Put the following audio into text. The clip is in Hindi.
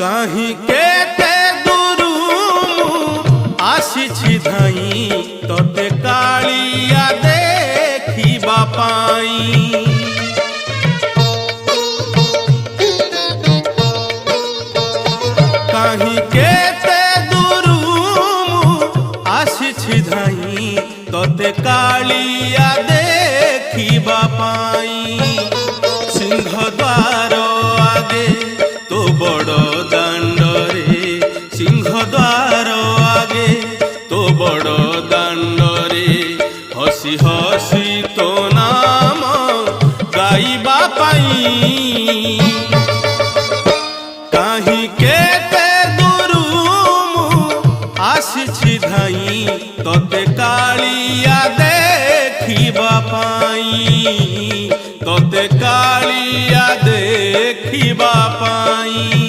कहीं केते दूरू आसिछि धाई तोते कालिया देखिबा पाई। कहीं केते दूरू आसिछि धाई तोते कालिया देखिबा पाई। सिंहद्वार आगे तो बड़ दांडरे, सिंहद्वार आगे तो बड़ दांडरे हसी हसी तो नाम गाइबा पाई। कहीं केते दूरू आसिछि धाई तोते कालिया देखिबा पाई, तोते कालिया देखिबा पाई।